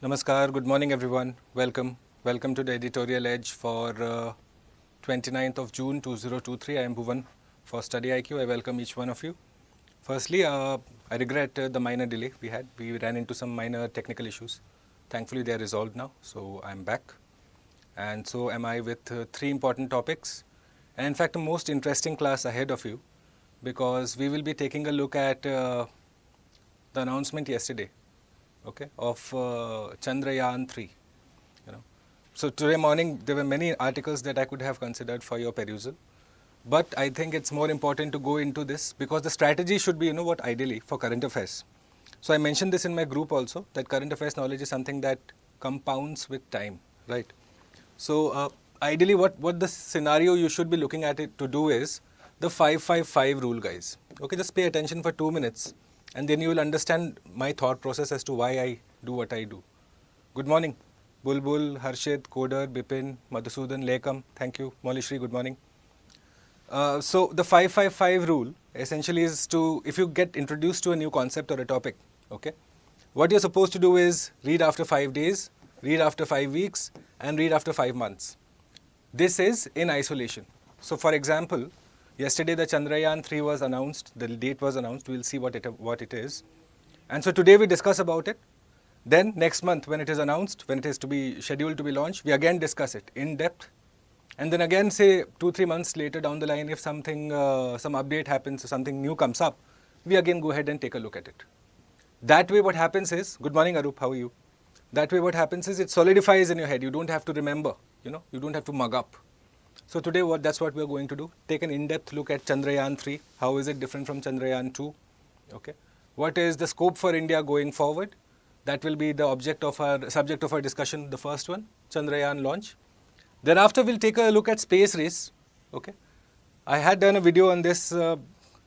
Namaskar, good morning everyone. Welcome to the Editorial Edge for 29th of June 2023. I am Bhuvan for StudyIQ. I welcome each one of you. Firstly, I regret the minor delay we had. We ran into some minor technical issues. Thankfully, they are resolved now, so I'm back. And so am I with three important topics. And in fact, a most interesting class ahead of you because we will be taking a look at the announcement yesterday, okay, of Chandrayaan-3. So today morning there were many articles that I could have considered for your perusal, but I think it's more important to go into this because the strategy should be, ideally for current affairs. So I mentioned this in my group also, that current affairs knowledge is something that compounds with time, right? So ideally what the scenario you should be looking at it to do is the 5-5-5 rule, guys. Okay, just pay attention for 2 minutes and then you will understand my thought process as to why I do what I do. Good morning. Bulbul, Harshit, Koder, Bipin, Madhusudan, Lekam, thank you. Molishri, good morning. So the 5-5-5 rule essentially is to, if you get introduced to a new concept or a topic, okay, what you're supposed to do is read after 5 days, read after 5 weeks, and read after 5 months. This is in isolation. So for example, yesterday the Chandrayaan-3 was announced, the date was announced, we'll see what it is. And so today we discuss about it. Then next month when it is announced, when it is to be scheduled to be launched, we again discuss it in depth. And then again say 2-3 months later down the line, if something, some update happens, something new comes up, we again go ahead and take a look at it. That way what happens is, good morning Arup, how are you? That way what happens is it solidifies in your head. You don't have to remember, you don't have to mug up. So today that's what we're going to do. Take an in-depth look at Chandrayaan-3. How is it different from Chandrayaan-2? Okay. What is the scope for India going forward? That will be the subject of our discussion, the first one, Chandrayaan launch. Thereafter, we'll take a look at space race. Okay. I had done a video on this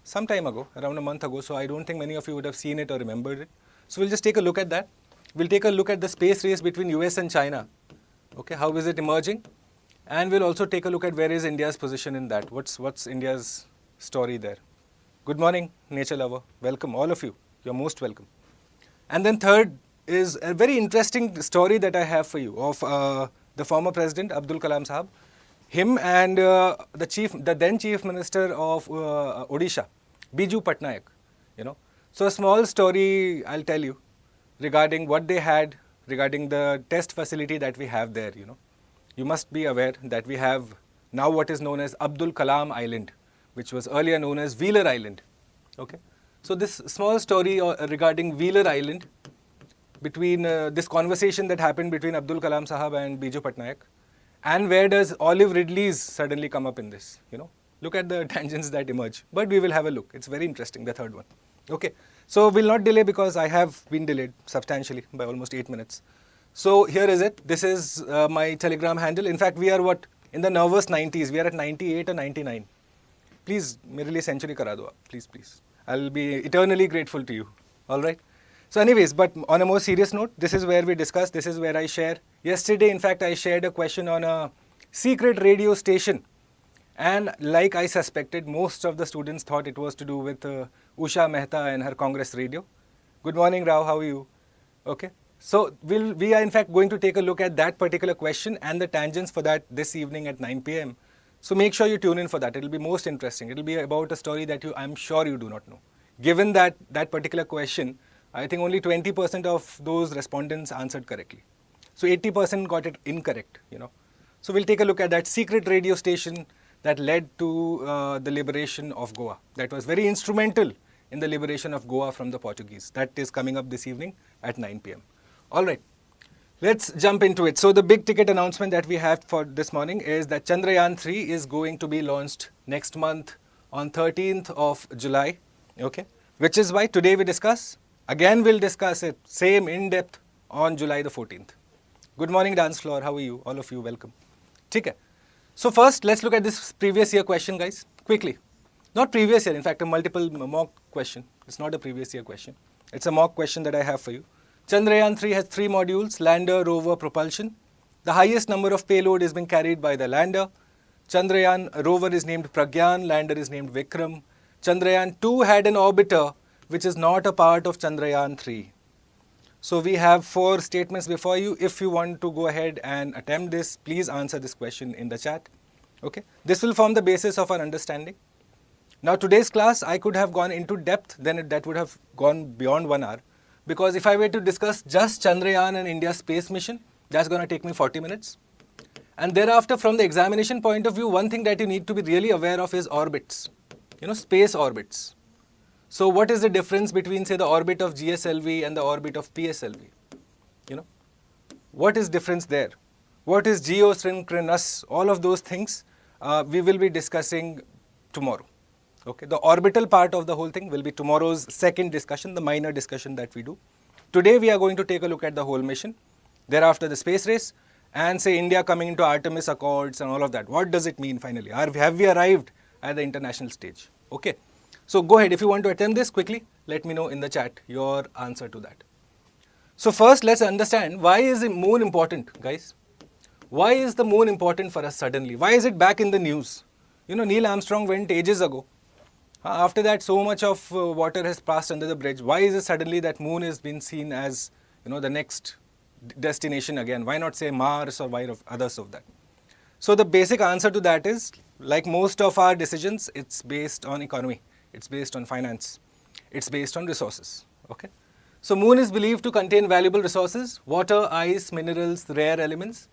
some time ago, around a month ago, so I don't think many of you would have seen it or remembered it. So we'll just take a look at that. We'll take a look at the space race between US and China. Okay, how is it emerging? And we'll also take a look at where is India's position in that. What's India's story there? Good morning, nature lover. Welcome, all of you. You're most welcome. And then third is a very interesting story that I have for you of the former president, Abdul Kalam Sahab. Him and the then chief minister of Odisha, Biju Patnaik. So a small story I'll tell you regarding what they had, regarding the test facility that we have there, You must be aware that we have now what is known as Abdul Kalam Island, which was earlier known as Wheeler Island. Okay, so this small story regarding Wheeler Island, between this conversation that happened between Abdul Kalam Sahab and Biju Patnaik, and where does Olive Ridley's suddenly come up in this? Look at the tangents that emerge. But we will have a look. It's very interesting, the third one. Okay, so we'll not delay because I have been delayed substantially by almost 8 minutes. So here is it. This is my Telegram handle. In fact, we are in the nervous 90s. We are at 98 or 99. Please, mere liye century kara do aap. Please. I'll be eternally grateful to you. All right. So anyways, but on a more serious note, this is where we discuss. This is where I share. Yesterday, in fact, I shared a question on a secret radio station. And like I suspected, most of the students thought it was to do with Usha Mehta and her Congress radio. Good morning, Rao. How are you? Okay. So we are in fact going to take a look at that particular question and the tangents for that this evening at 9 p.m. So make sure you tune in for that. It will be most interesting. It will be about a story that I'm sure you do not know. Given that particular question, I think only 20% of those respondents answered correctly. So 80% got it incorrect, So we'll take a look at that secret radio station that led to the liberation of Goa. That was very instrumental in the liberation of Goa from the Portuguese. That is coming up this evening at 9 p.m. All right, let's jump into it. So the big ticket announcement that we have for this morning is that Chandrayaan-3 is going to be launched next month on 13th of July, okay? Which is why today we discuss. Again, we'll discuss it, same in depth, on July the 14th. Good morning, dance floor. How are you? All of you, welcome. Okay. So first, let's look at this previous year question, guys, quickly. Not previous year, in fact, a multiple mock question. It's not a previous year question. It's a mock question that I have for you. Chandrayaan-3 has 3 modules, lander, rover, propulsion. The highest number of payload is being carried by the lander. Chandrayaan rover is named Pragyan, lander is named Vikram. Chandrayaan-2 had an orbiter which is not a part of Chandrayaan-3. So we have 4 statements before you. If you want to go ahead and attempt this, please answer this question in the chat. Okay, this will form the basis of our understanding. Now today's class, I could have gone into depth, then that would have gone beyond 1 hour. Because if I were to discuss just Chandrayaan and India's space mission, that's going to take me 40 minutes. And thereafter, from the examination point of view, one thing that you need to be really aware of is orbits, space orbits. So what is the difference between, say, the orbit of GSLV and the orbit of PSLV? What is difference there? What is geosynchronous? All of those things we will be discussing tomorrow. Okay, the orbital part of the whole thing will be tomorrow's second discussion, the minor discussion that we do. Today we are going to take a look at the whole mission, thereafter the space race, and say India coming into Artemis Accords and all of that. What does it mean finally? Have we arrived at the international stage? Okay, so go ahead, if you want to attempt this quickly, let me know in the chat your answer to that. So first let's understand, why is the moon important, guys? Why is the moon important for us suddenly? Why is it back in the news? Neil Armstrong went ages ago. After that, so much of water has passed under the bridge. Why is it suddenly that moon has been seen as, the next destination again? Why not say Mars or why others of that? So the basic answer to that is, like most of our decisions, it's based on economy. It's based on finance. It's based on resources. Okay. So moon is believed to contain valuable resources: water, ice, minerals, rare elements.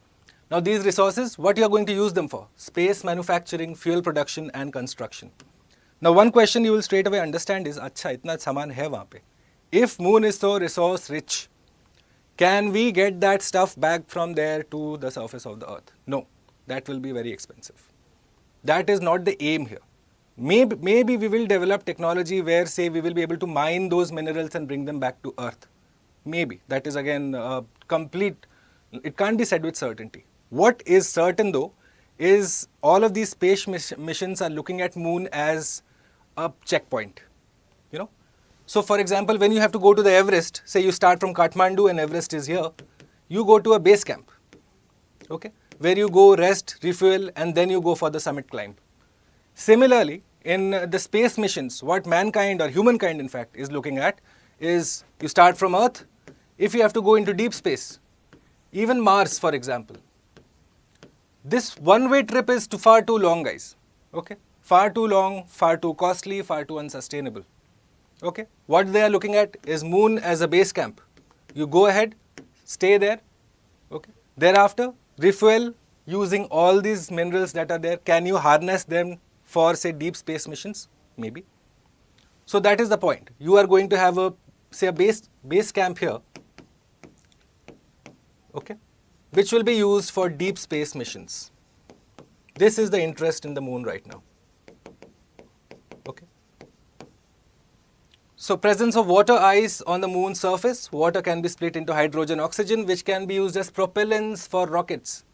Now these resources, what you are going to use them for? Space manufacturing, fuel production and construction. Now one question you will straight away understand is, अच्छा इतना सामान है वहाँ पे. If moon is so resource rich, can we get that stuff back from there to the surface of the earth? No, that will be very expensive. That is not the aim here. Maybe we will develop technology where, say, we will be able to mine those minerals and bring them back to earth. Maybe. That is again complete, it can't be said with certainty. What is certain though is all of these space missions are looking at moon as a checkpoint. So for example, when you have to go to the Everest, say you start from Kathmandu and Everest is here, you go to a base camp, okay, where you go rest, refuel, and then you go for the summit climb. Similarly, in the space missions, what mankind or humankind in fact is looking at is, you start from Earth. If you have to go into deep space, even Mars for example, this one-way trip is far too long, guys. Okay, far too long, far too costly, far too unsustainable. Okay, what they are looking at is moon as a base camp. You go ahead, stay there. Okay, thereafter refuel using all these minerals that are there. Can you harness them for, say, deep space missions? Maybe. So that is the point. You are going to have a base camp here. Okay, which will be used for deep space missions. This is the interest in the moon right now. Okay. So presence of water, ice on the moon's surface. Water can be split into hydrogen, oxygen, which can be used as propellants for rockets.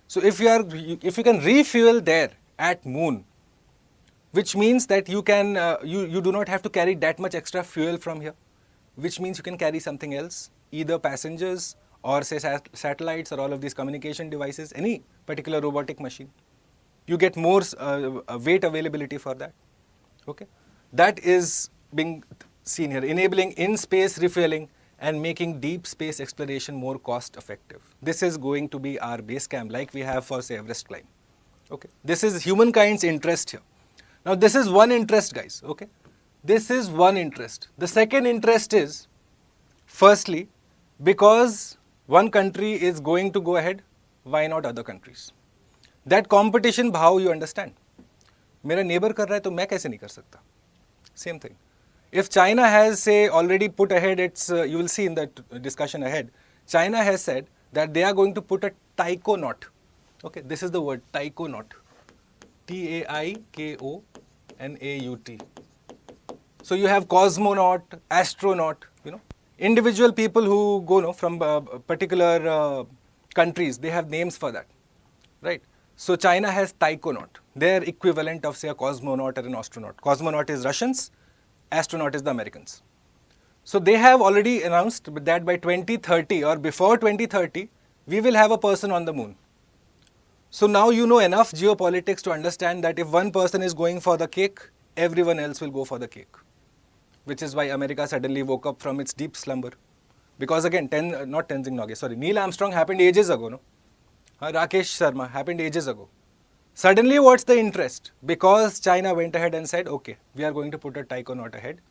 So if you can refuel there at moon, which means that you can you do not have to carry that much extra fuel from here, which means you can carry something else, either passengers or say satellites or all of these communication devices, any particular robotic machine. You get more weight availability for that. Okay, that is being seen here, enabling in-space refueling and making deep space exploration more cost effective. This is going to be our base camp like we have for, say, Everest climb. Okay, this is humankind's interest here. Now this is one interest, guys. Okay, this is one interest. The second interest is, firstly, because one country is going to go ahead, why not other countries? That competition bhav you understand. मेरा neighbor कर रहा है तो मैं कैसे नहीं कर सकता? Same thing. If China has, say, already put ahead its, you will see in that discussion ahead, China has said that they are going to put a taikonaut. Okay, this is the word, taikonaut. Taikonaut. So you have cosmonaut, astronaut, individual people who go from particular countries, they have names for that, right? So China has taikonaut, their equivalent of, say, a cosmonaut or an astronaut. Cosmonaut is Russians, astronaut is the Americans. So they have already announced that by 2030 or before 2030, we will have a person on the moon. So now you know enough geopolitics to understand that if one person is going for the cake, everyone else will go for the cake. Which is why America suddenly woke up from its deep slumber. Because again, Neil Armstrong happened ages ago, no? Rakesh Sharma happened ages ago. Suddenly, what's the interest? Because China went ahead and said, okay, we are going to put a taikonaut ahead.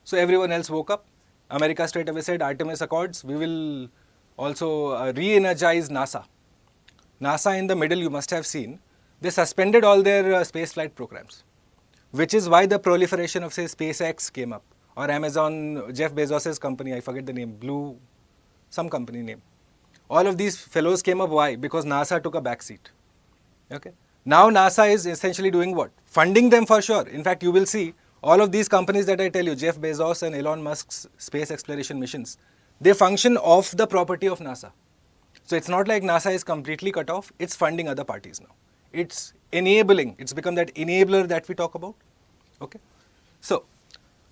So everyone else woke up. America straight away said, Artemis Accords, we will also re-energize NASA. NASA in the middle, you must have seen, they suspended all their space flight programs, which is why the proliferation of, say, SpaceX came up, or Amazon, Jeff Bezos' company, I forget the name, some company name. All of these fellows came up, why? Because NASA took a back seat. Okay. Now NASA is essentially doing what? Funding them for sure. In fact, you will see all of these companies that I tell you, Jeff Bezos and Elon Musk's space exploration missions, they function off the property of NASA. So it's not like NASA is completely cut off, it's funding other parties now. It's enabling, it's become that enabler that we talk about. Okay. So,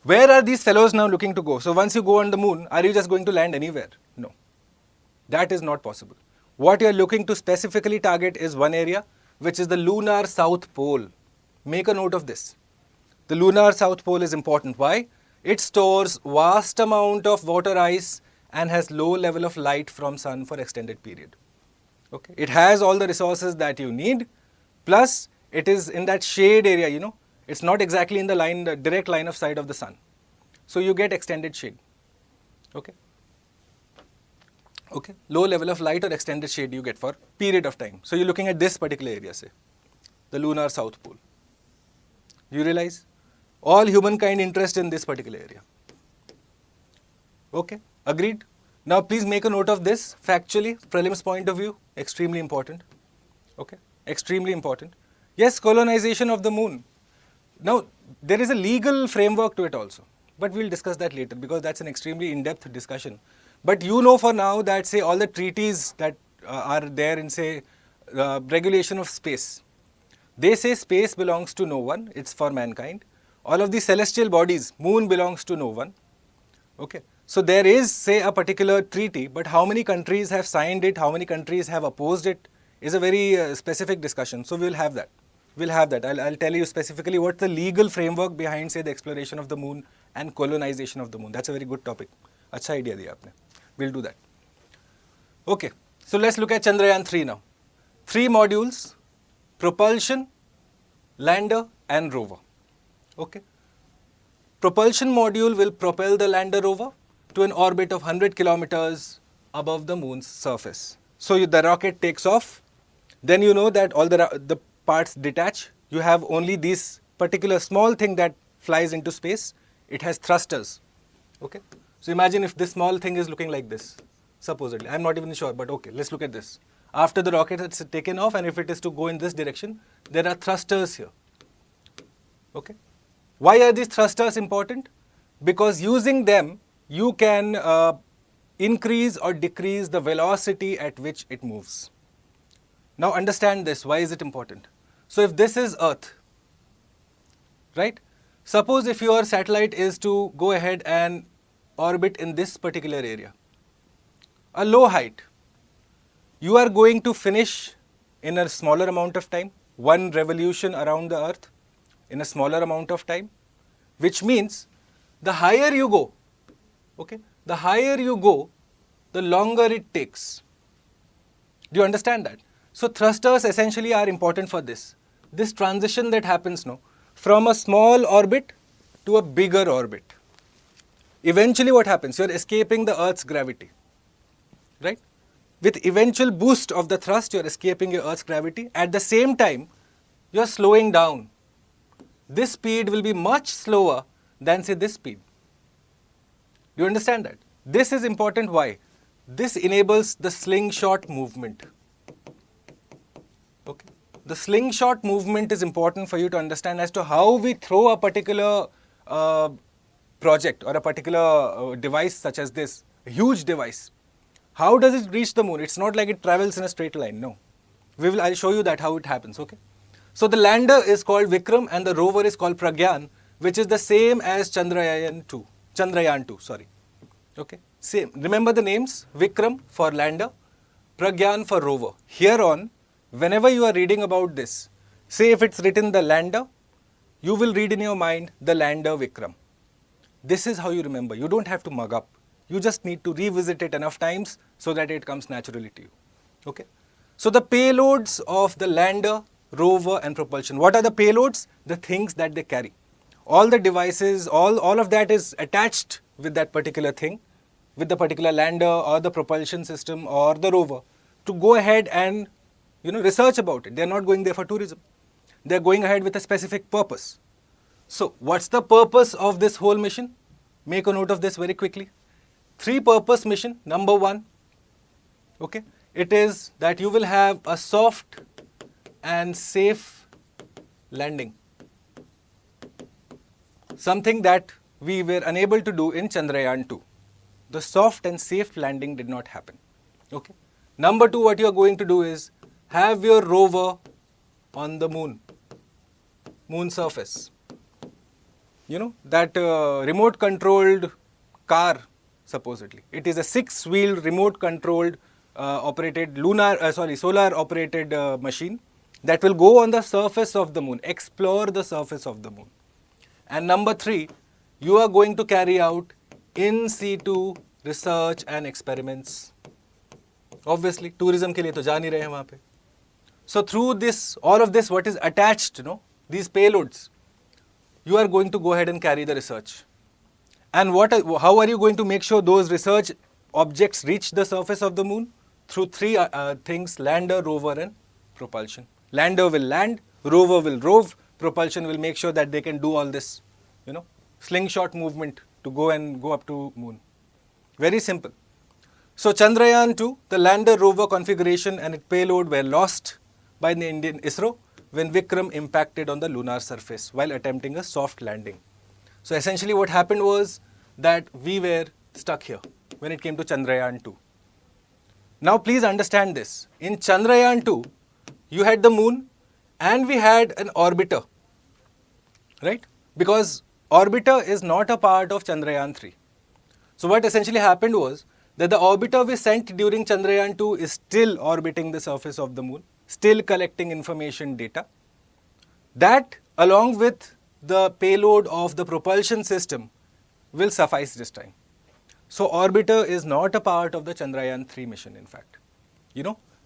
where are these fellows now looking to go? So once you go on the moon, are you just going to land anywhere? No. That is not possible. What you are looking to specifically target is one area, which is the lunar south pole. Make a note of this. The lunar south pole is important. Why? It stores vast amount of water ice and has low level of light from sun for extended period. Okay. It has all the resources that you need, plus it is in that shade area, you know. It's not exactly in the direct line of sight of the sun. So you get extended shade. Okay. Okay. Low level of light or extended shade you get for period of time. So you're looking at this particular area, say, the lunar south pole. You realize? All humankind interest in this particular area. Okay. Agreed? Now please make a note of this. Factually, prelims point of view, extremely important. Okay. Extremely important. Yes, colonization of the moon. Now, there is a legal framework to it also. But we'll discuss that later because that's an extremely in-depth discussion. But you know for now that, say, all the treaties that are there in, say, regulation of space, they say space belongs to no one, it's for mankind. All of the celestial bodies, moon belongs to no one. Okay. So there is, say, a particular treaty, but how many countries have signed it, how many countries have opposed it, is a very specific discussion. So we'll have that. We'll have that. I'll tell you specifically what's the legal framework behind, say, the exploration of the moon and colonization of the moon. That's a very good topic. Acha idea diya aapne. We'll do that. Okay. So let's look at Chandrayaan 3 now. 3 modules, propulsion, lander and rover. Okay. Propulsion module will propel the lander rover to an orbit of 100 kilometers above the moon's surface. So the rocket takes off. Then you know that all the parts detach. You have only this particular small thing that flies into space. It has thrusters. Okay. So imagine if this small thing is looking like this, supposedly. I'm not even sure, but okay, let's look at this. After the rocket has taken off and if it is to go in this direction, there are thrusters here. Okay. Why are these thrusters important? Because using them, you can increase or decrease the velocity at which it moves. Now understand this, why is it important? So if this is Earth, right? Suppose if your satellite is to go ahead and orbit in this particular area, a low height, you are going to finish in a smaller amount of time, one revolution around the Earth in a smaller amount of time, which means the higher you go, okay, the higher you go, the longer it takes. Do you understand that? So thrusters essentially are important for this. This transition that happens now from a small orbit to a bigger orbit. Eventually what happens? You are escaping the Earth's gravity, right? With eventual boost of the thrust, you are escaping your Earth's gravity. At the same time, you are slowing down. This speed will be much slower than, say, this speed. Do you understand that? This is important. Why? This enables the slingshot movement. Okay. The slingshot movement is important for you to understand as to how we throw a particular project or a particular device such as this, a huge device. How does it reach the moon? It's not like it travels in a straight line. No. I'll show you that how it happens. Okay. So the lander is called Vikram and the rover is called Pragyan, which is the same as Chandrayaan 2, sorry. Okay. Same. Remember the names? Vikram for lander, Pragyan for rover. Here on, whenever you are reading about this, say if it's written the lander, you will read in your mind the lander Vikram. This is how you remember. You don't have to mug up. You just need to revisit it enough times so that it comes naturally to you. Okay? So the payloads of the lander, rover and propulsion. What are the payloads? The things that they carry. All the devices, all of that is attached with that particular thing, with the particular lander or the propulsion system or the rover, to go ahead and research about it. They're not going there for tourism. They're going ahead with a specific purpose. So what's the purpose of this whole mission? Make a note of this very quickly. 3-purpose mission. Number 1, okay, it is that you will have a soft and safe landing. Something that we were unable to do in Chandrayaan 2. The soft and safe landing did not happen. Okay. Number 2, what you are going to do is have your rover on the moon surface. That remote controlled car, supposedly. It is a 6-wheeled remote controlled operated solar operated machine that will go on the surface of the moon, explore the surface of the moon. And number 3, you are going to carry out in situ research and experiments. Obviously, tourism ke liye to ja nahi rahe hain wahan pe. So through this, all of this, what is attached, these payloads, you are going to go ahead and carry the research. And how are you going to make sure those research objects reach the surface of the moon? Through 3 things: lander, rover and propulsion. Lander will land, rover will rove, propulsion will make sure that they can do all this, slingshot movement to go up to moon. Very simple. So Chandrayaan 2, the lander rover configuration and its payload were lost by the Indian ISRO when Vikram impacted on the lunar surface while attempting a soft landing. So essentially what happened was that we were stuck here when it came to Chandrayaan 2. Now please understand this. In Chandrayaan 2, you had the moon and we had an orbiter, right? Because orbiter is not a part of Chandrayaan 3. So what essentially happened was that the orbiter we sent during Chandrayaan 2 is still orbiting the surface of the moon, still collecting information data. That, along with the payload of the propulsion system, will suffice this time. So orbiter is not a part of the Chandrayaan 3 mission, in fact.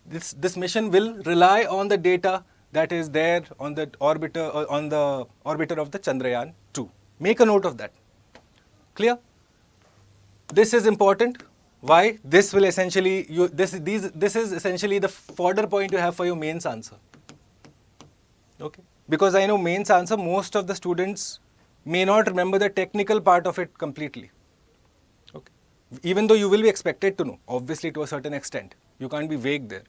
This mission will rely on the data that is there on the orbiter of the Chandrayaan 2. Make a note of that. Clear? This is important. Why? This will essentially this is essentially the fodder point you have for your mains answer. Okay? Because I know mains answer, most of the students may not remember the technical part of it completely. Okay? Even though you will be expected to know, obviously to a certain extent. You can't be vague there.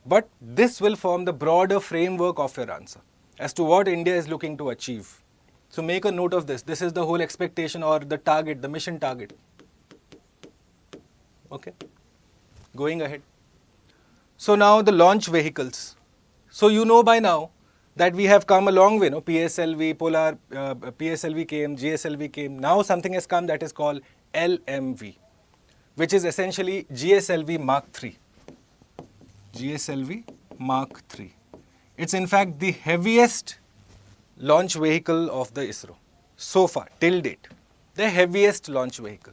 But this will form the broader framework of your answer as to what India is looking to achieve. So make a note of this. This is the whole expectation or the target, the mission target. Okay? Going ahead. So now the launch vehicles. So you know by now that we have come a long way, PSLV, Polar, PSLV came, GSLV came. Now something has come that is called LMV, which is essentially GSLV Mark III. GSLV Mark III. It's in fact the heaviest launch vehicle of the ISRO so far, till date. The heaviest launch vehicle.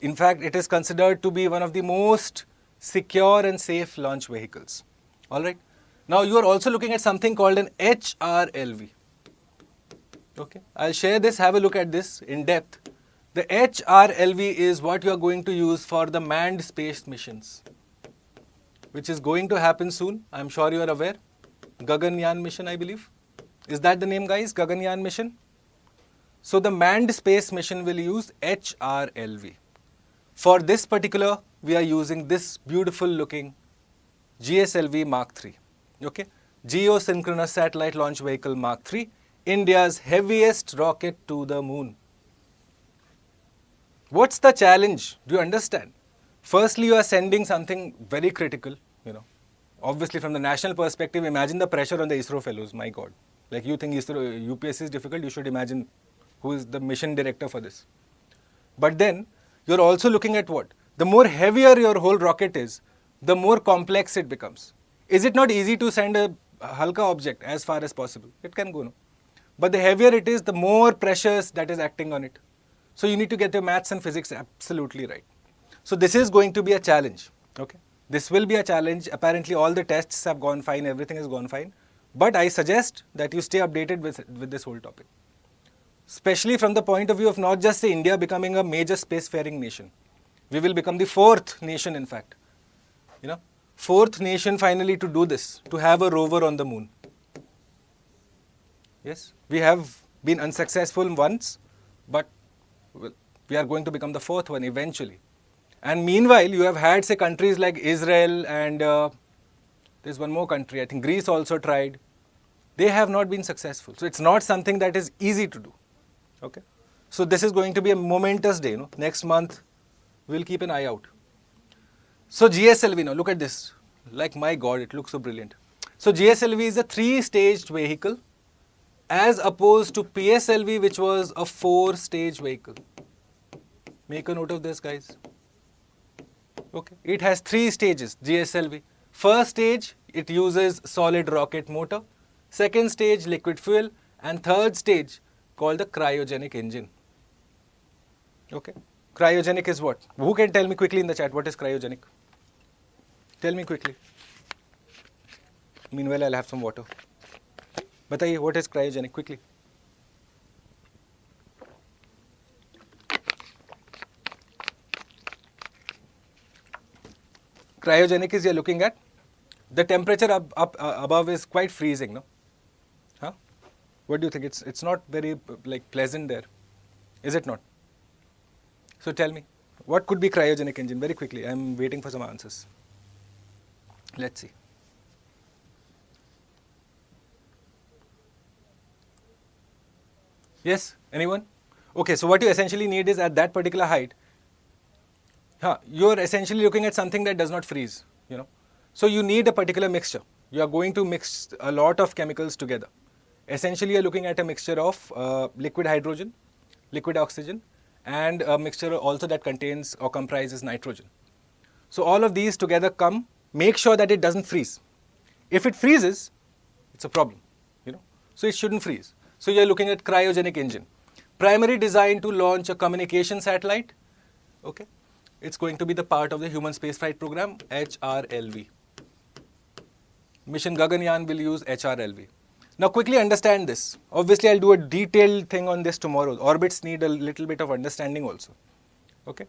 In fact, it is considered to be one of the most secure and safe launch vehicles. Alright. Now you are also looking at something called an HRLV. Okay. I'll share this, have a look at this in depth. The HRLV is what you are going to use for the manned space missions, which is going to happen soon. I'm sure you are aware. Gaganyaan mission, I believe. Is that the name, guys? Gaganyaan mission? So the manned space mission will use HRLV. For this particular, we are using this beautiful looking GSLV Mark III. Okay? Geosynchronous Satellite Launch Vehicle Mark III, India's heaviest rocket to the moon. What's the challenge? Do you understand? Firstly, you are sending something very critical, Obviously, from the national perspective, imagine the pressure on the ISRO fellows, my God. Like you think ISRO, UPSC is difficult, you should imagine who is the mission director for this. But then, you're also looking at what? The more heavier your whole rocket is, the more complex it becomes. Is it not easy to send a halka object as far as possible? It can go, no? But the heavier it is, the more pressures that is acting on it. So you need to get your maths and physics absolutely right. So this is going to be a challenge. Okay, this will be a challenge. Apparently all the tests have gone fine, everything has gone fine. But I suggest that you stay updated with this whole topic. Especially from the point of view of not just say India becoming a major spacefaring nation. We will become the fourth nation, in fact. You know, fourth nation finally to do this, to have a rover on the moon. Yes, we have been unsuccessful once, but we are going to become the fourth one eventually. And meanwhile, you have had, say, countries like Israel and there's one more country, I think Greece also tried. They have not been successful. So it's not something that is easy to do. Okay. So this is going to be a momentous day. Next month, we'll keep an eye out. So GSLV now, look at this. Like, my God, it looks so brilliant. So GSLV is a 3-staged vehicle as opposed to PSLV, which was a 4-stage vehicle. Make a note of this, guys. Okay. It has 3 stages, GSLV. First stage, it uses solid rocket motor. Second stage, liquid fuel. And third stage, called the cryogenic engine. Okay. Cryogenic is what? Who can tell me quickly in the chat what is cryogenic? Tell me quickly. Meanwhile, I'll have some water. Bataiye, what is cryogenic? Quickly. Cryogenic is you're looking at the temperature up above is quite freezing, no? Huh? What do you think? It's not very like pleasant there, is it not? So tell me, what could be cryogenic engine? Very quickly, I'm waiting for some answers. Let's see. Yes, anyone? Okay, so what you essentially need is at that particular height, you're essentially looking at something that does not freeze, So you need a particular mixture. You are going to mix a lot of chemicals together. Essentially, you're looking at a mixture of liquid hydrogen, liquid oxygen, and a mixture also that contains or comprises nitrogen. So all of these together make sure that it doesn't freeze. If it freezes, it's a problem, So it shouldn't freeze. So you're looking at cryogenic engine. Primary design to launch a communication satellite. Okay. It's going to be the part of the human spaceflight program, HRLV. Mission Gaganyaan will use HRLV. Now quickly understand this. Obviously, I'll do a detailed thing on this tomorrow. Orbits need a little bit of understanding also. Okay.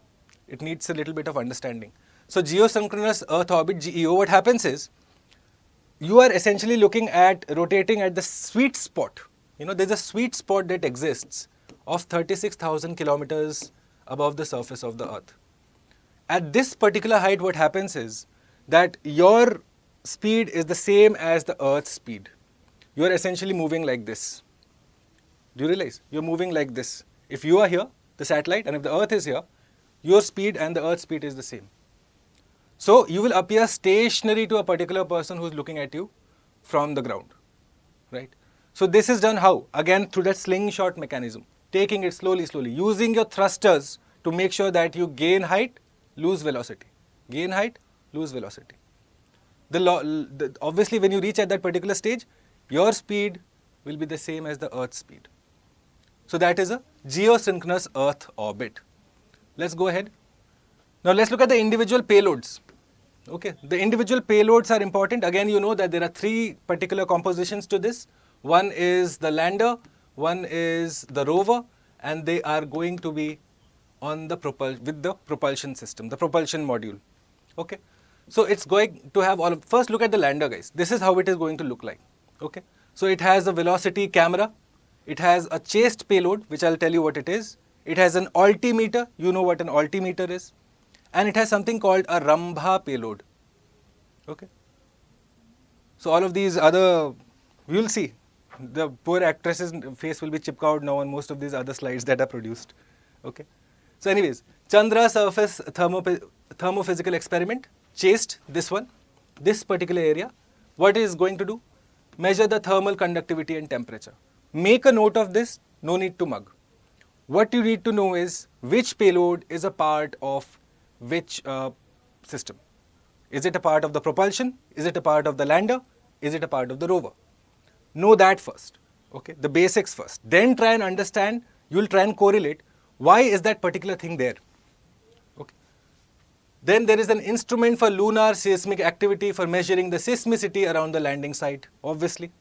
It needs a little bit of understanding. So geosynchronous Earth orbit, GEO, what happens is, you are essentially looking at rotating at the sweet spot. There's a sweet spot that exists of 36,000 kilometers above the surface of the Earth. At this particular height, what happens is that your speed is the same as the Earth's speed. You're essentially moving like this. Do you realize? You're moving like this. If you are here, the satellite, and if the Earth is here, your speed and the Earth's speed is the same. So you will appear stationary to a particular person who's looking at you from the ground, right? So this is done how? Again, through that slingshot mechanism, taking it slowly, using your thrusters to make sure that you gain height, lose velocity. Gain height, lose velocity. Obviously, when you reach at that particular stage, your speed will be the same as the Earth's speed. So that is a geosynchronous Earth orbit. Let's go ahead. Now let's look at the individual payloads. Okay, the individual payloads are important. Again, you know that there are 3 particular compositions to this. One is the lander, one is the rover, and they are going to be on the with the propulsion system, the propulsion module. Okay, so it's going to have first look at the lander, guys. This is how it is going to look like. Okay, so it has a velocity camera, it has a chased payload, which I'll tell you what it is. It has an altimeter, you know what an altimeter is, and it has something called a Rambha payload. Okay, so all of these other, we will see. The poor actress's face will be chipped out now on most of these other slides that are produced. Okay. So anyways, Chandra surface thermophysical experiment, chased this one, this particular area. What it is going to do? Measure the thermal conductivity and temperature. Make a note of this, no need to mug. What you need to know is which payload is a part of which system. Is it a part of the propulsion? Is it a part of the lander? Is it a part of the rover? Know that first, okay, the basics first. Then try and understand, you will try and correlate why is that particular thing there. Okay. Then there is an instrument for lunar seismic activity for measuring the seismicity around the landing site, obviously.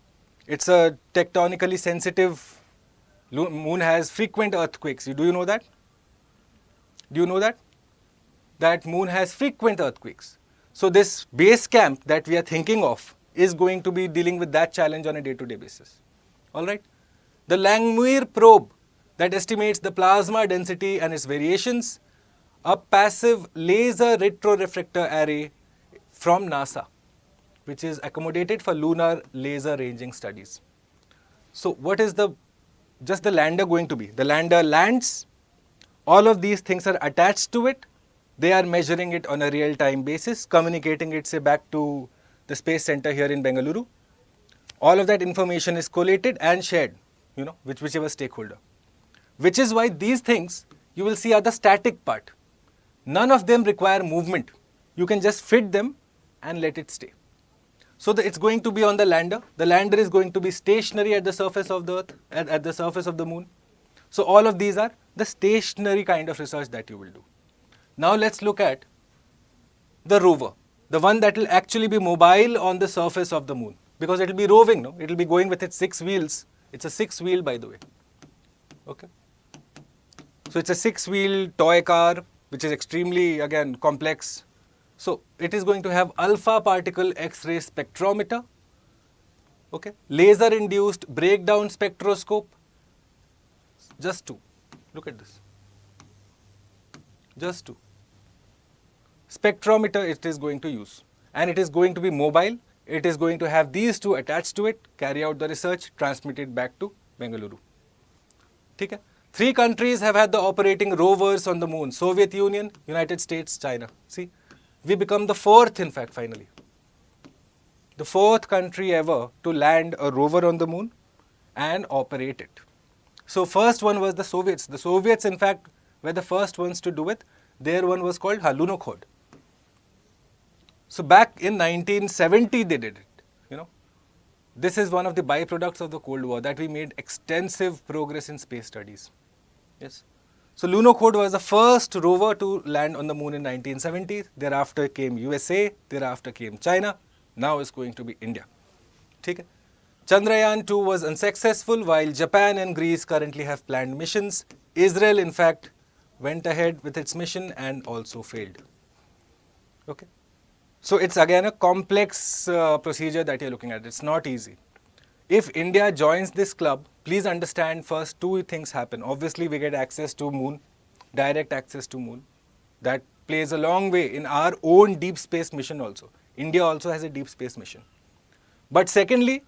It's a tectonically sensitive, moon has frequent earthquakes. Do you know that? Do you know that? That moon has frequent earthquakes. So this base camp that we are thinking of is going to be dealing with that challenge on a day-to-day basis. All right. The Langmuir probe that estimates the plasma density and its variations, a passive laser retroreflector array from NASA, which is accommodated for lunar laser ranging studies. So what is just the lander going to be? The lander lands, all of these things are attached to it, they are measuring it on a real-time basis, communicating it, say, back to the Space Center here in Bengaluru. All of that information is collated and shared, with whichever stakeholder. Which is why these things you will see are the static part. None of them require movement. You can just fit them and let it stay. So it's going to be on the lander. The lander is going to be stationary at the surface of the Earth, at the surface of the moon. So all of these are the stationary kind of research that you will do. Now let's look at the rover, the one that will actually be mobile on the surface of the moon. Because it will be roving, no? It will be going with its 6 wheels. It's a 6-wheel, by the way. Okay. So it's a 6-wheel toy car, which is extremely, again, complex. So it is going to have alpha particle X-ray spectrometer, okay, laser-induced breakdown spectroscope. Just 2. Look at this. Just 2. Spectrometer it is going to use, and it is going to be mobile. It is going to have these 2 attached to it, carry out the research, transmit it back to Bengaluru. Okay? 3 countries have had the operating rovers on the moon: Soviet Union, United States, China. See, we become the 4th, in fact, finally. The 4th country ever to land a rover on the moon and operate it. So first one was the Soviets. The Soviets, in fact, were the first ones to do it. Their one was called Lunokhod. So back in 1970 they did it. This is one of the byproducts of the Cold War, that we made extensive progress in space studies. Yes. So Lunokhod was the first rover to land on the moon in 1970. Thereafter came USA. Thereafter came China. Now it's going to be India. Okay. Chandrayaan 2 was unsuccessful, while Japan and Greece currently have planned missions. Israel, in fact, went ahead with its mission and also failed. Okay. So it's again a complex procedure that you're looking at. It's not easy. If India joins this club, please understand first 2 things happen. Obviously, we get access to moon, direct access to moon. That plays a long way in our own deep space mission also. India also has a deep space mission. But secondly,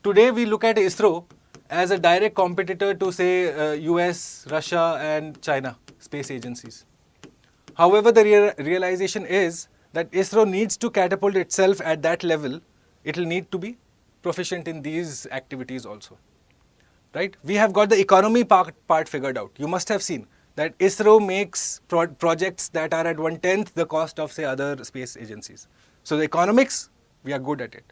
today we look at ISRO as a direct competitor to, say, US, Russia and China space agencies. However, the realization is that ISRO needs to catapult itself at that level. It will need to be proficient in these activities also. Right? We have got the economy part figured out. You must have seen that ISRO makes projects that are at 1/10 the cost of, say, other space agencies. So the economics, we are good at it.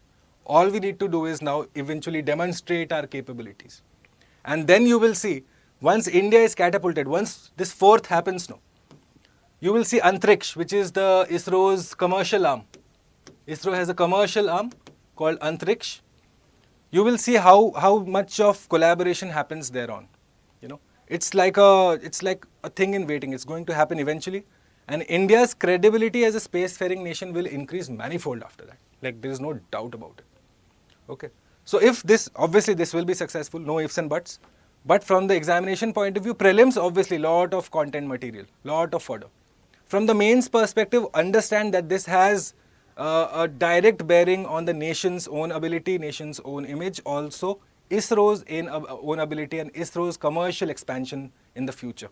All we need to do is now eventually demonstrate our capabilities. And then you will see, once India is catapulted, once this 4th happens now, you will see Antriksh, which is the ISRO's commercial arm. ISRO has a commercial arm called Antriksh. You will see how much of collaboration happens thereon. It's like a thing in waiting. It's going to happen eventually. And India's credibility as a spacefaring nation will increase manifold after that. Like, there is no doubt about it. Okay. So if this, obviously this will be successful, no ifs and buts. But from the examination point of view, prelims, obviously lot of content material, lot of fodder. From the mains perspective, understand that this has a direct bearing on the nation's own ability, nation's own image, also ISRO's own ability and ISRO's commercial expansion in the future.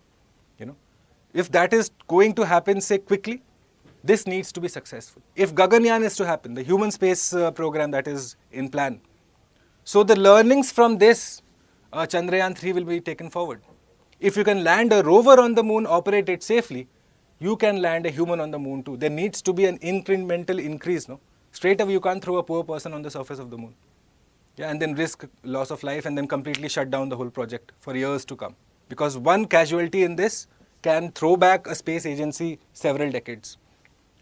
If that is going to happen, say, quickly, this needs to be successful. If Gaganyaan is to happen, the human space program that is in plan, so the learnings from this Chandrayaan 3 will be taken forward. If you can land a rover on the moon, operate it safely, you can land a human on the moon too. There needs to be an incremental increase. No? Straight away, you can't throw a poor person on the surface of the moon. Yeah, and then risk loss of life and then completely shut down the whole project for years to come. Because one casualty in this can throw back a space agency several decades.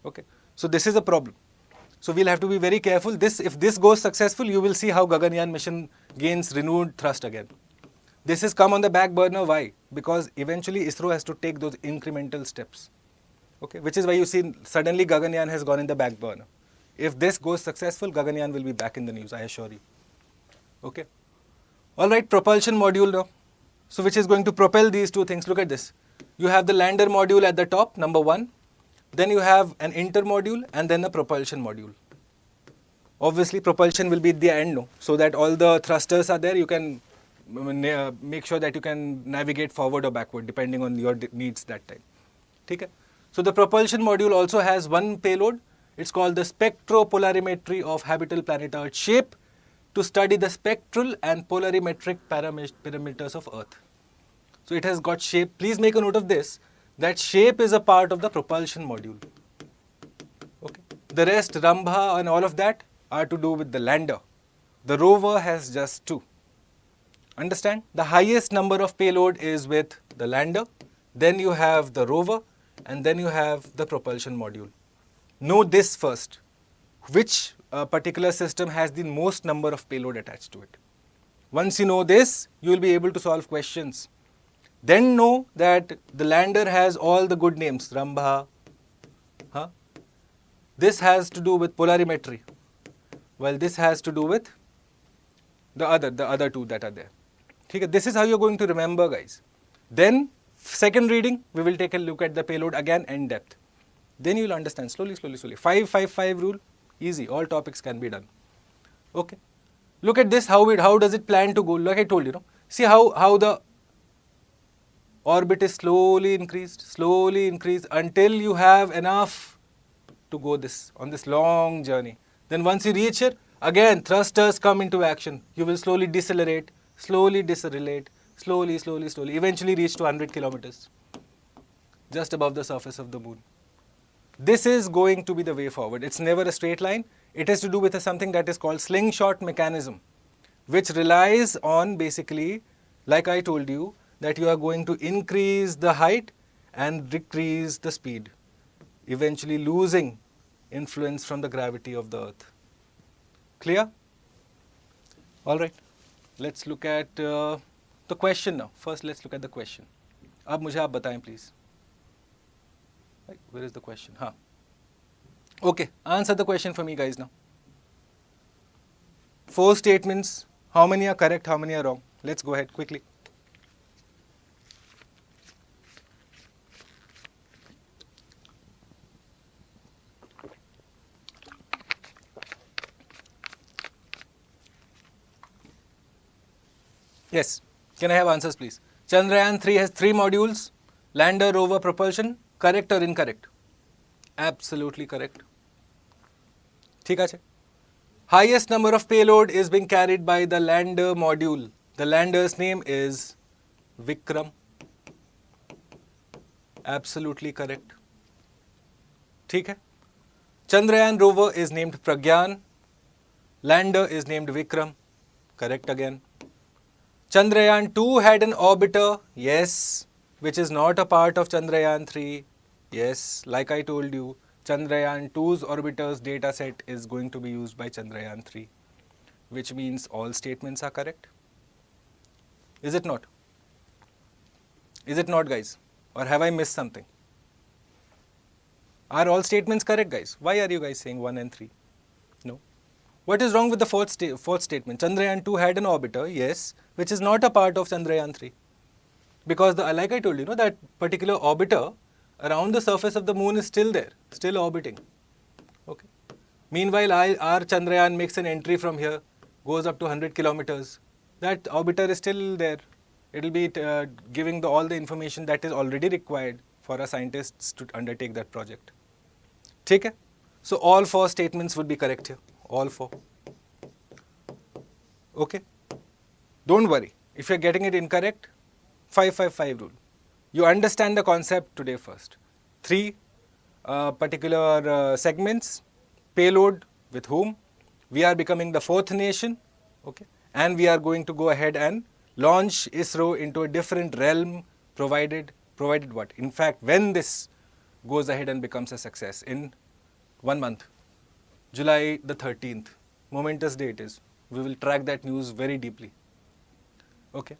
Okay, so this is a problem. So we'll have to be very careful. If this goes successful, you will see how Gaganyaan mission gains renewed thrust again. This has come on the back burner. Why? Because eventually ISRO has to take those incremental steps. Okay, which is why you see suddenly Gaganyaan has gone in the back burner. If this goes successful, Gaganyaan will be back in the news, I assure you. Okay. All right, propulsion module now. So which is going to propel these two things. Look at this. You have the lander module at the top, number 1. Then you have an intermodule and then a propulsion module. Obviously, propulsion will be at the end, no? So that all the thrusters are there. You can make sure that you can navigate forward or backward depending on your needs that time. Okay? So the propulsion module also has one payload. It's called the spectropolarimetry of habitable planet Earth shape to study the spectral and polarimetric parameters of Earth. So it has got shape. Please make a note of this, that shape is a part of the propulsion module. Okay. The rest, Rambha and all of that, are to do with the lander. The rover has just 2. Understand? The highest number of payload is with the lander, then you have the rover, and then you have the propulsion module. Know this first. Which particular system has the most number of payload attached to it? Once you know this, you will be able to solve questions. Then know that the lander has all the good names, Rambha. This has to do with polarimetry, while this has to do with the other two that are there. Okay, this is how you're going to remember, guys. Then, second reading, we will take a look at the payload again in depth. Then you will understand slowly. 5-5-5 rule, easy, all topics can be done. Okay. Look at this, how does it plan to go? Like I told you, see how the orbit is slowly increased until you have enough to go on this long journey. Then once you reach here, again thrusters come into action. You will slowly decelerate, slowly, eventually reach to 100 kilometers, just above the surface of the moon. This is going to be the way forward. It's never a straight line. It has to do with something that is called slingshot mechanism, which relies on basically, like I told you, that you are going to increase the height and decrease the speed, eventually losing influence from the gravity of the earth. Clear? All right. Let's look at the question now. First, let's look at the question. Ab mujhe aap bataएं, please. Right, where is the question? Okay, answer the question for me, guys, now. 4 statements. How many are correct? How many are wrong? Let's go ahead quickly. Yes, can I have answers, please? Chandrayaan 3 has 3 modules. Lander, rover, propulsion. Correct or incorrect? Absolutely correct. ठीक है. Highest number of payload is being carried by the lander module. The lander's name is Vikram. Absolutely correct. ठीक है. Chandrayaan rover is named Pragyan. Lander is named Vikram. Correct again. Chandrayaan 2 had an orbiter, yes, which is not a part of Chandrayaan 3. Yes, like I told you, Chandrayaan 2's orbiter's data set is going to be used by Chandrayaan 3, which means all statements are correct. Is it not? Is it not, guys? Or have I missed something? Are all statements correct, guys? Why are you guys saying 1 and 3? No. What is wrong with the fourth statement? Chandrayaan 2 had an orbiter, yes, which is not a part of Chandrayaan 3. Because like I told you, that particular orbiter around the surface of the moon is still there, still orbiting. Okay. Meanwhile, our Chandrayaan makes an entry from here, goes up to 100 kilometers. That orbiter is still there. It will be giving all the information that is already required for our scientists to undertake that project. Okay? So all 4 statements would be correct here. All 4. Okay? Don't worry. If you're getting it incorrect, 5-5-5 rule. You understand the concept today first. 3 particular segments, payload with whom, we are becoming the 4th nation, okay, and we are going to go ahead and launch ISRO into a different realm, provided what? In fact, when this goes ahead and becomes a success in 1 month, July the 13th, momentous day it is. We will track that news very deeply. Okay.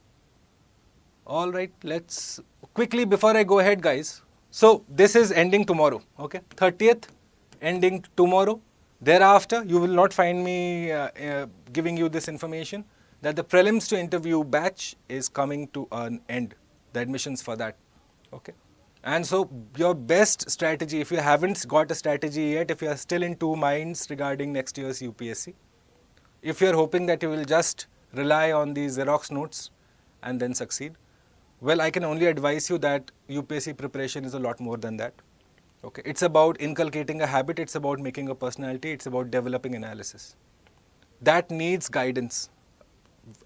All right, let's quickly, before I go ahead, guys. So this is ending tomorrow, okay? 30th, ending tomorrow. Thereafter, you will not find me giving you this information that the prelims to interview batch is coming to an end, the admissions for that, okay? And so your best strategy, if you haven't got a strategy yet, if you are still in two minds regarding next year's UPSC, if you are hoping that you will just rely on these Xerox notes and then succeed, well, I can only advise you that UPSC preparation is a lot more than that. Okay, it's about inculcating a habit, it's about making a personality, it's about developing analysis. That needs guidance,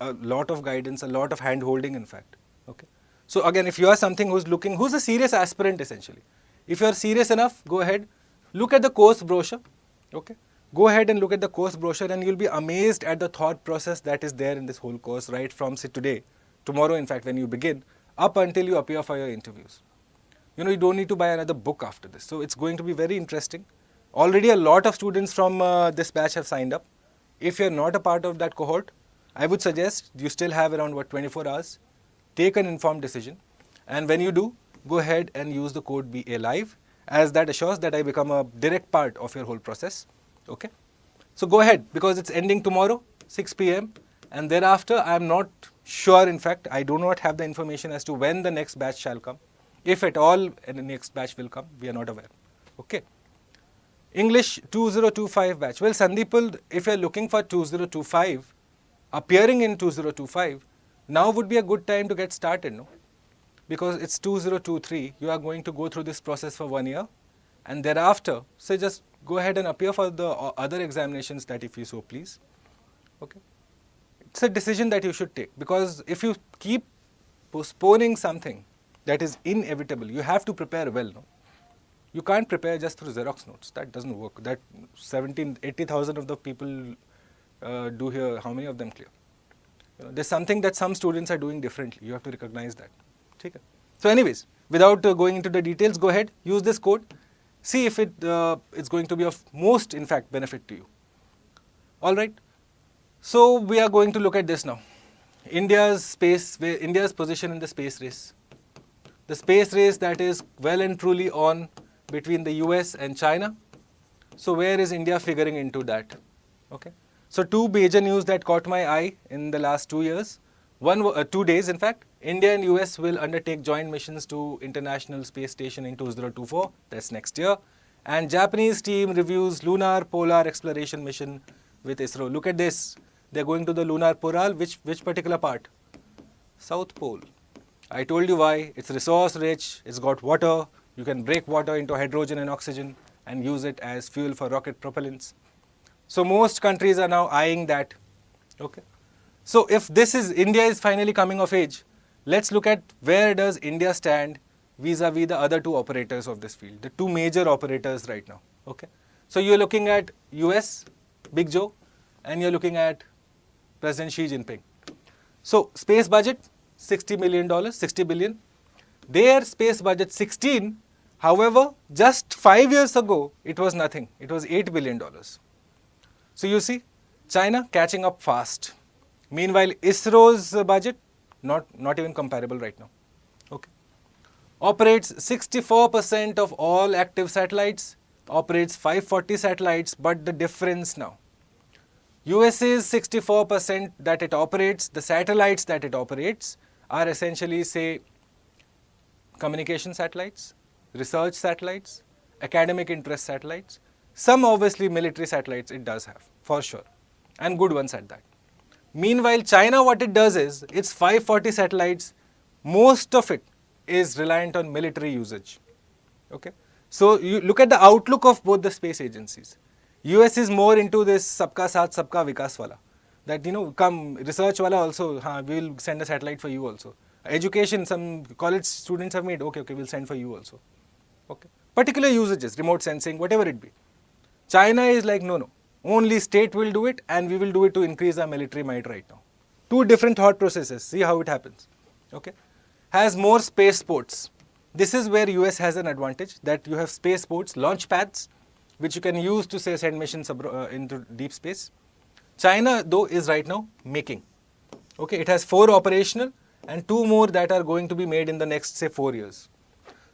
a lot of guidance, a lot of hand holding in fact. Okay. So again, if you are something who's a serious aspirant essentially, if you are serious enough, go ahead, look at the course brochure. Okay. Go ahead and look at the course brochure and you'll be amazed at the thought process that is there in this whole course, right from say today, tomorrow in fact when you begin, up until you appear for your interviews. You don't need to buy another book after this. So it's going to be very interesting. Already a lot of students from this batch have signed up. If you're not a part of that cohort, I would suggest you still have around 24 hours. Take an informed decision. And when you do, go ahead and use the code BALIVE, as that assures that I become a direct part of your whole process. Okay. So go ahead, because it's ending tomorrow, 6 p.m. And thereafter, I am not sure, in fact, I do not have the information as to when the next batch shall come. If at all, the next batch will come, we are not aware. Okay. English 2025 batch. Well, Sandeepal, if you are looking for 2025, appearing in 2025, now would be a good time to get started, no? Because it's 2023, you are going to go through this process for 1 year, and thereafter, so just go ahead and appear for the other examinations that if you so please. Okay. It's a decision that you should take, because if you keep postponing something that is inevitable, you have to prepare well, no? You can't prepare just through Xerox notes. That doesn't work. That 80,000 of the people do here, how many of them clear? There's something that some students are doing differently. You have to recognize that. Okay. So anyways, without going into the details, go ahead, use this code. See if it's going to be of most, in fact, benefit to you. All right. So we are going to look at this now. India's position in the space race. The space race that is well and truly on between the US and China. So where is India figuring into that? Okay. So two major news that caught my eye in the last 2 years. 2 days in fact. India and US will undertake joint missions to International Space Station in 2024. That's next year. And Japanese team reviews Lunar Polar Exploration Mission with ISRO. Look at this. They're going to the Lunar Polar. Which particular part? South Pole. I told you why. It's resource rich. It's got water. You can break water into hydrogen and oxygen and use it as fuel for rocket propellants. So most countries are now eyeing that. Okay. So if India is finally coming of age, let's look at where does India stand vis-a-vis the other two operators of this field, the two major operators right now. Okay. So you're looking at US, Big Joe, and you're looking at President Xi Jinping. So space budget, $60 million, 60 billion. Their space budget 16. However, just 5 years ago, it was nothing. It was $8 billion. So you see, China catching up fast. Meanwhile, ISRO's budget, not even comparable right now. Okay. Operates 64% of all active satellites, operates 540 satellites, but the difference now. USA's 64% that it operates, the satellites that it operates are essentially, say, communication satellites, research satellites, academic interest satellites. Some obviously military satellites it does have, for sure, and good ones at that. Meanwhile, China, what it does is, its 540 satellites, most of it is reliant on military usage. Okay. So you look at the outlook of both the space agencies. US is more into this sabka saath, sabka vikas wala. That, come research wala also, we will send a satellite for you also. Education, some college students have made, okay, we'll send for you also. Okay. Particular usages, remote sensing, whatever it be. China is like, no, only state will do it and we will do it to increase our military might right now. Two different thought processes, see how it happens. Okay. Has more space ports. This is where US has an advantage, that you have space ports, launch pads, which you can use to say send missions into deep space. China though is right now making. Okay, it has 4 operational and 2 more that are going to be made in the next say 4 years.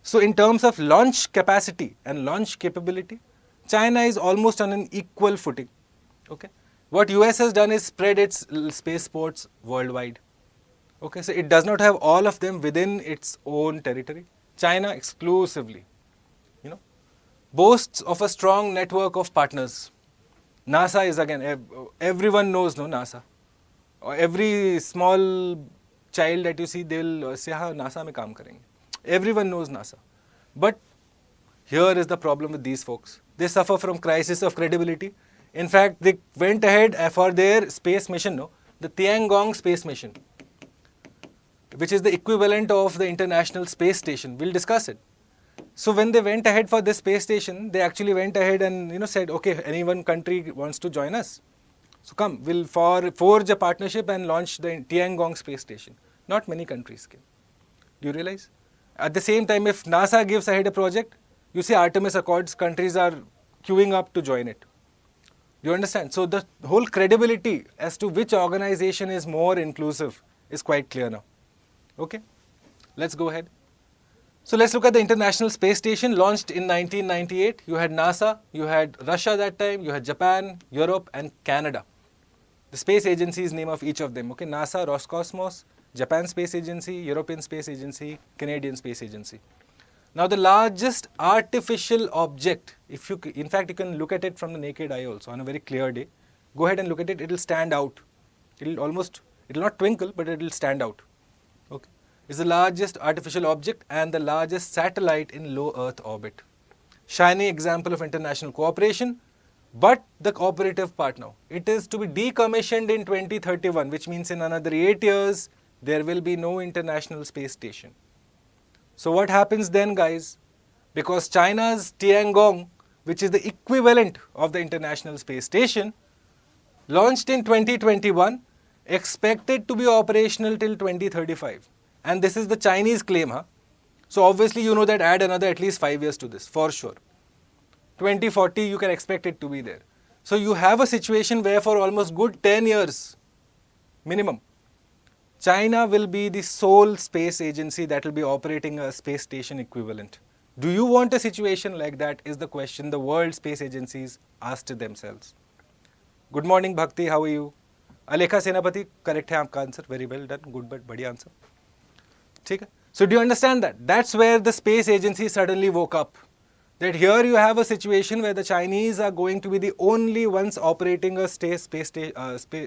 So in terms of launch capacity and launch capability, China is almost on an equal footing. Okay, what US has done is spread its space ports worldwide. Okay, so it does not have all of them within its own territory. China exclusively, boasts of a strong network of partners. NASA is again, everyone knows NASA. Every small child that you see, they will say, हाँ NASA में काम करेंगे. Everyone knows NASA. But here is the problem with these folks. They suffer from crisis of credibility. In fact, they went ahead for their space mission, the Tiangong space mission, which is the equivalent of the International Space Station. We'll discuss it. So when they went ahead for this space station, they actually went ahead and said, okay, any one country wants to join us. So come, we'll forge a partnership and launch the Tiangong space station. Not many countries came. Do you realize? At the same time, if NASA gives ahead a project, you see Artemis Accords, countries are queuing up to join it. Do you understand? So the whole credibility as to which organization is more inclusive is quite clear now. Okay, let's go ahead. So let's look at the International Space Station launched in 1998. You had NASA, you had Russia that time, you had Japan, Europe and Canada. The space agencies name of each of them. Okay, NASA, Roscosmos, Japan Space Agency, European Space Agency, Canadian Space Agency. Now the largest artificial object, in fact you can look at it from the naked eye also on a very clear day. Go ahead and look at it, it will stand out. It will not twinkle, but it will stand out. Okay. It's the largest artificial object and the largest satellite in low Earth orbit. Shining example of international cooperation, but the cooperative part now. It is to be decommissioned in 2031, which means in another 8 years, there will be no International Space Station. So what happens then, guys? Because China's Tiangong, which is the equivalent of the International Space Station, launched in 2021, expected to be operational till 2035. And this is the Chinese claim. So obviously you know that add another at least 5 years to this, for sure. 2040 you can expect it to be there. So you have a situation where for almost good 10 years minimum, China will be the sole space agency that will be operating a space station equivalent. Do you want a situation like that is the question the world space agencies asked themselves. Good morning Bhakti, how are you? Alekha Senapati, correct hai aapka answer, very well done, good but badhiya answer. Okay. So do you understand that? That's where the space agency suddenly woke up. That here you have a situation where the Chinese are going to be the only ones operating a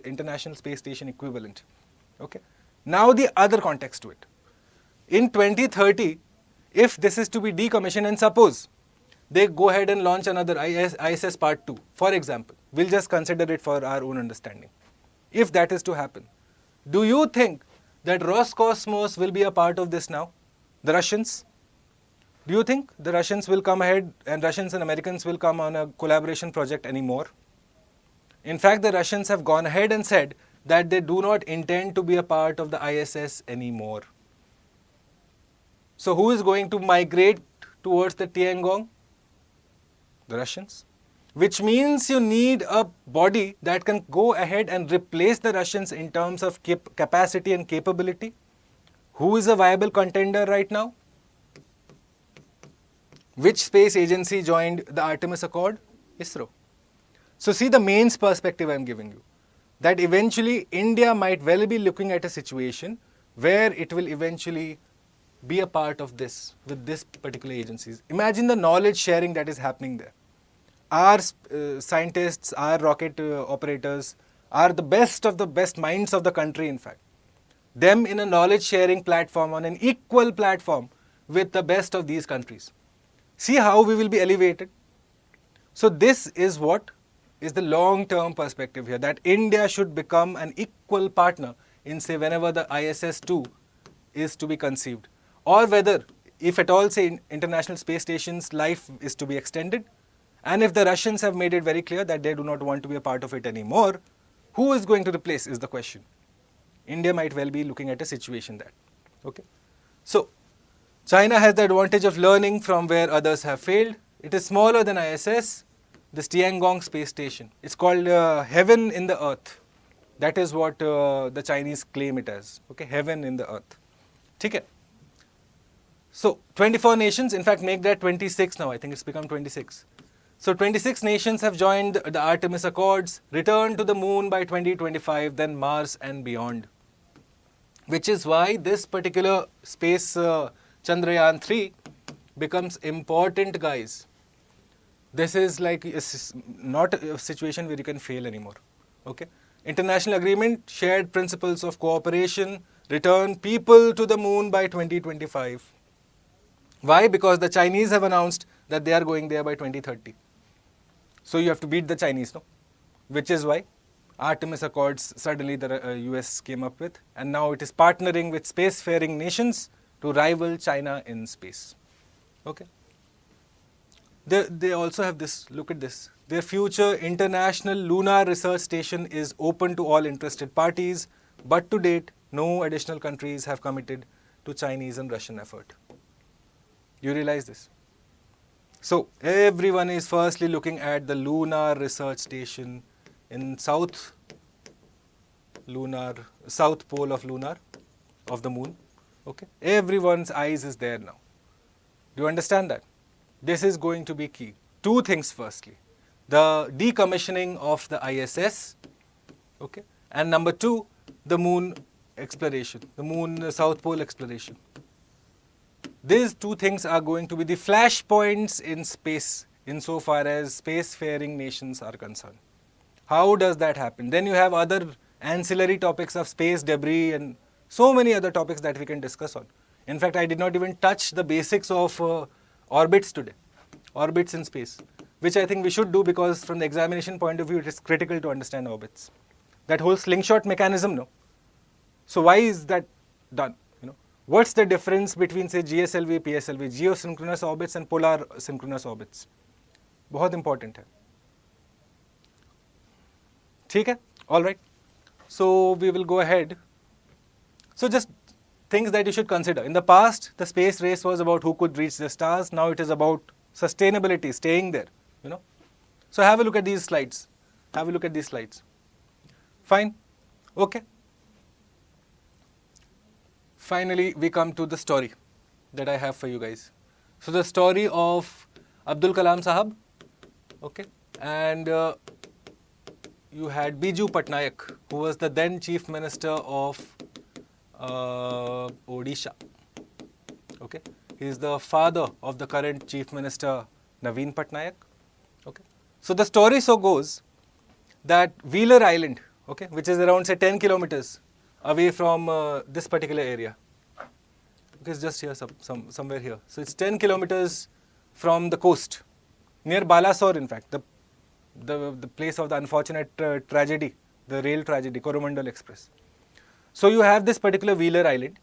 International Space Station equivalent. Okay. Now the other context to it. In 2030, if this is to be decommissioned and suppose they go ahead and launch another ISS Part 2, for example, we'll just consider it for our own understanding. If that is to happen, do you think that Roscosmos will be a part of this now? The Russians? Do you think the Russians will come ahead and Russians and Americans will come on a collaboration project anymore? In fact, the Russians have gone ahead and said that they do not intend to be a part of the ISS anymore. So who is going to migrate towards the Tiangong? The Russians. Which means you need a body that can go ahead and replace the Russians in terms of capacity and capability. Who is a viable contender right now? Which space agency joined the Artemis Accord? ISRO. So see the mains perspective I am giving you. That eventually India might well be looking at a situation where it will eventually be a part of this with this particular agencies. Imagine the knowledge sharing that is happening there. Our scientists, our rocket operators are the best of the best minds of the country in fact. Them in a knowledge sharing platform on an equal platform with the best of these countries. See how we will be elevated. So this is what is the long-term perspective here, that India should become an equal partner in say whenever the ISS-2 is to be conceived, or whether if at all say International Space Station's life is to be extended, and if the Russians have made it very clear that they do not want to be a part of it anymore, who is going to replace is the question. India might well be looking at a situation that. Okay. So China has the advantage of learning from where others have failed. It is smaller than ISS. this Tiangong space station. It's called heaven in the earth. That is what the Chinese claim it as. Okay, heaven in the earth. Okay. So 24 nations, in fact make that 26 now, I think it's become 26. So 26 nations have joined the Artemis Accords, return to the moon by 2025, then Mars and beyond. Which is why this particular space Chandrayaan 3 becomes important, guys. This is like not a situation where you can fail anymore. Okay. International agreement, shared principles of cooperation, return people to the moon by 2025. Why? Because the Chinese have announced that they are going there by 2030. So you have to beat the Chinese, no? Which is why Artemis Accords suddenly the US came up with, and now it is partnering with spacefaring nations to rival China in space. Okay. They also have this, look at this. Their future international lunar research station is open to all interested parties, but to date, no additional countries have committed to Chinese and Russian effort. You realize this? So everyone is firstly looking at the lunar research station in south pole of the moon. Okay, everyone's eyes is there now. Do you understand that? This is going to be key. Two things firstly. The decommissioning of the ISS, okay, and number two, the moon exploration, the moon South Pole exploration. These two things are going to be the flashpoints in space insofar as spacefaring nations are concerned. How does that happen? Then you have other ancillary topics of space debris and so many other topics that we can discuss on. In fact, I did not even touch the basics of orbits today, orbits in space, which I think we should do because from the examination point of view, it is critical to understand orbits. That whole slingshot mechanism, no? So why is that done? You know, what's the difference between say GSLV, PSLV, geosynchronous orbits and polar synchronous orbits? बहुत important है. ठीक है? All right. So we will go ahead. So just things that you should consider. In the past, the space race was about who could reach the stars. Now it is about sustainability, staying there. You know. So have a look at these slides. Have a look at these slides. Fine. Okay. Finally, we come to the story that I have for you guys. So the story of Abdul Kalam Sahab. Okay. And you had Biju Patnaik, who was the then Chief Minister of Odisha. Okay. He is the father of the current Chief Minister Naveen Patnaik. Okay. So the story so goes that Wheeler Island, okay, which is around say 10 kilometers away from this particular area. Okay, it's just here, somewhere here. So it's 10 kilometers from the coast, near Balasore in fact, the place of the unfortunate tragedy, the rail tragedy, Coromandel Express. So you have this particular Wheeler Island.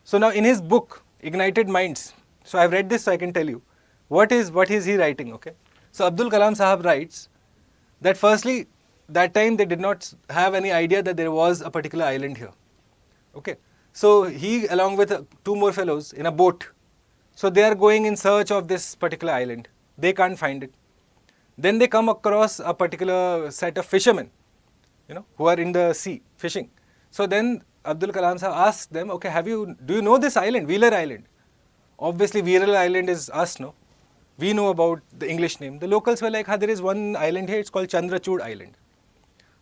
So now in his book, Ignited Minds, so I've read this so I can tell you, what is he writing, okay? So Abdul Kalam Sahab writes that firstly, that time they did not have any idea that there was a particular island here, okay? So he along with two more fellows in a boat, so they are going in search of this particular island. They can't find it. Then they come across a particular set of fishermen, you know, who are in the sea fishing. So then Abdul Kalam Sahab asked them, okay, do you know this island, Wheeler Island? Obviously Wheeler Island is us, no? We know about the English name. The locals were like, there is one island here, it's called Chandrachud Island.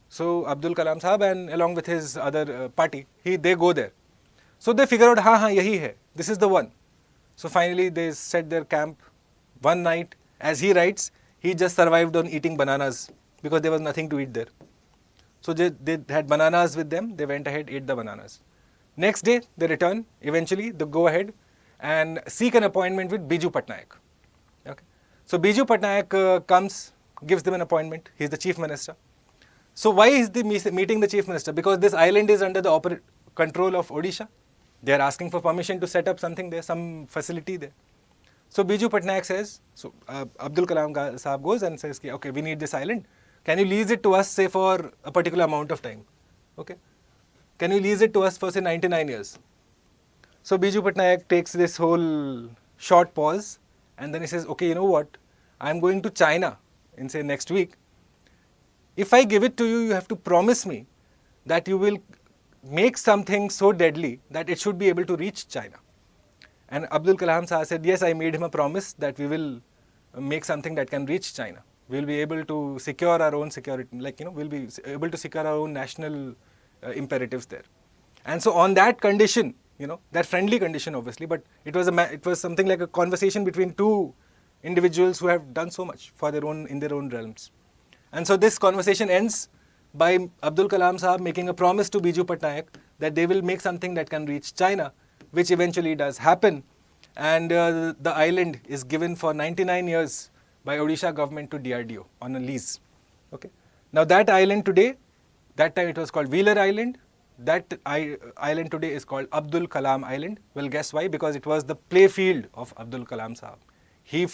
So Abdul Kalam Sahab and along with his other party, they go there. So they figure out, yahi hai, this is the one. So finally they set their camp one night. As he writes, he just survived on eating bananas because there was nothing to eat there. So they had bananas with them, they went ahead, ate the bananas. Next day, they return, eventually they go ahead and seek an appointment with Biju Patnaik. Okay. So Biju Patnaik comes, gives them an appointment, he is the Chief Minister. So why is he meeting the Chief Minister? Because this island is under the control of Odisha. They are asking for permission to set up something there, some facility there. So Biju Patnaik says, so Abdul Kalam Sahab goes and says, okay, we need this island. Can you lease it to us, say, for a particular amount of time? Okay. Can you lease it to us for, say, 99 years? So Biju Patnaik takes this whole short pause and then he says, okay, you know what? I'm going to China in say next week, if I give it to you, you have to promise me that you will make something so deadly that it should be able to reach China. And Abdul Kalam Sahab said, yes, I made him a promise that we will make something that can reach China. We will be able to secure our own security, we'll be able to secure our own national imperatives there. And so on that condition, that friendly condition obviously, but it was something like a conversation between two individuals who have done so much for in their own realms. And so this conversation ends by Abdul Kalam Sahab making a promise to Biju Patnaik that they will make something that can reach China, which eventually does happen. And the island is given for 99 years by Odisha government to DRDO on a lease. Okay. Now that island today, that time it was called Wheeler Island. That island today is called Abdul Kalam Island. Well, guess why? Because it was the playfield of Abdul Kalam Sahab. He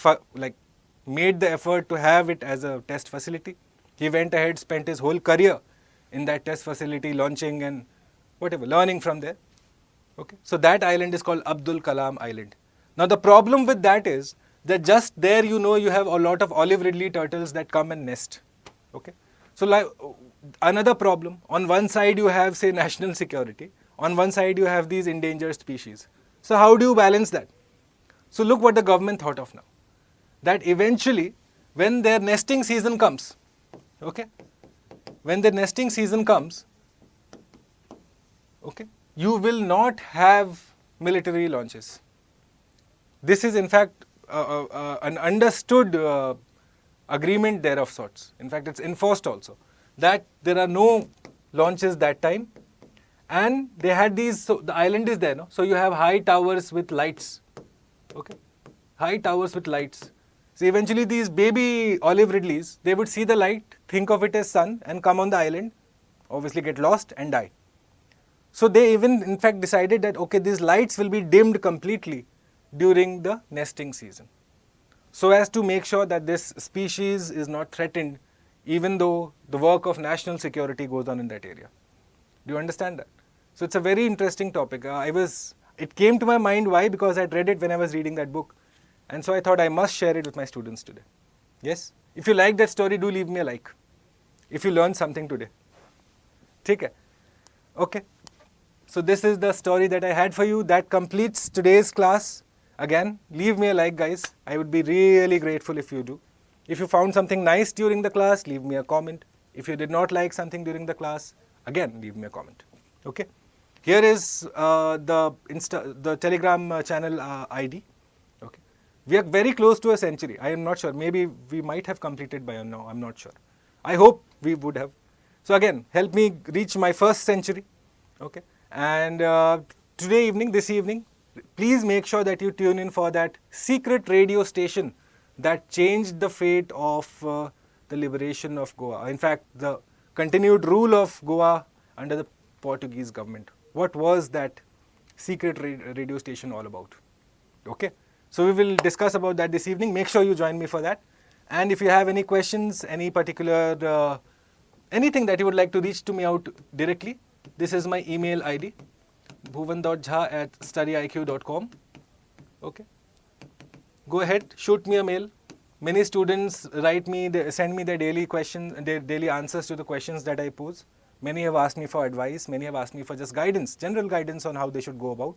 made the effort to have it as a test facility. He went ahead, spent his whole career in that test facility, launching and whatever, learning from there. Okay. So that island is called Abdul Kalam Island. Now the problem with that is that just there you have a lot of olive ridley turtles that come and nest. Okay. So another problem, on one side you have say national security, on one side you have these endangered species. So how do you balance that? So look what the government thought of now. That eventually when their nesting season comes, okay, when the nesting season comes, okay, you will not have military launches. This is in fact an understood agreement there of sorts. In fact, it's enforced also that there are no launches that time, and they had these. So the island is there, no? So you have high towers with lights. Okay, high towers with lights. So eventually these baby olive ridleys, they would see the light, think of it as sun, and come on the island, obviously get lost and die. So they even in fact decided that okay, these lights will be dimmed completely during the nesting season, so as to make sure that this species is not threatened, even though the work of national security goes on in that area. Do you understand that? So it's a very interesting topic. It came to my mind, why? Because I read it when I was reading that book. And so I thought I must share it with my students today. Yes? If you like that story, do leave me a like. If you learned something today. ठीक है? Okay. So this is the story that I had for you. That completes today's class. Again, leave me a like, guys. I would be really grateful if you do. If you found something nice during the class, leave me a comment. If you did not like something during the class, again, leave me a comment. Okay? Here is the Telegram channel ID. Okay? We are very close to a century. I am not sure. Maybe we might have completed by now. I'm not sure. I hope we would have. So again, help me reach my first century. Okay? And this evening, please make sure that you tune in for that secret radio station that changed the fate of the liberation of Goa. In fact, the continued rule of Goa under the Portuguese government. What was that secret radio station all about? Okay? So we will discuss about that this evening. Make sure you join me for that. And if you have any questions, any particular, anything that you would like to reach to me out directly, this is my email ID, bhuvan.jha@studyiq.com. Okay? Go ahead, shoot me a mail. Many students send me their daily questions, their daily answers to the questions that I pose. Many have asked me for advice, many have asked me for just guidance, general guidance on how they should go about.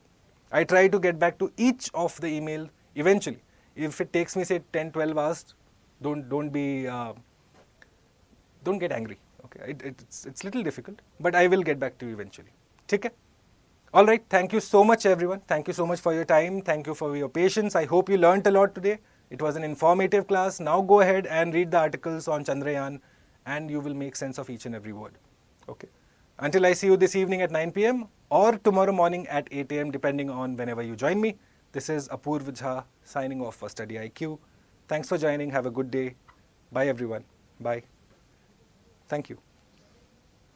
I try to get back to each of the email eventually. If it takes me say 10, 12 hours, don't get angry. Okay, it's little difficult, but I will get back to you eventually. Okay? All right, thank you so much everyone. Thank you so much for your time. Thank you for your patience. I hope you learnt a lot today. It was an informative class. Now go ahead and read the articles on Chandrayaan and you will make sense of each and every word. Okay. Until I see you this evening at 9 p.m. or tomorrow morning at 8 a.m. depending on whenever you join me. This is Apurva Jha signing off for Study IQ. Thanks for joining. Have a good day. Bye everyone. Bye. Thank you.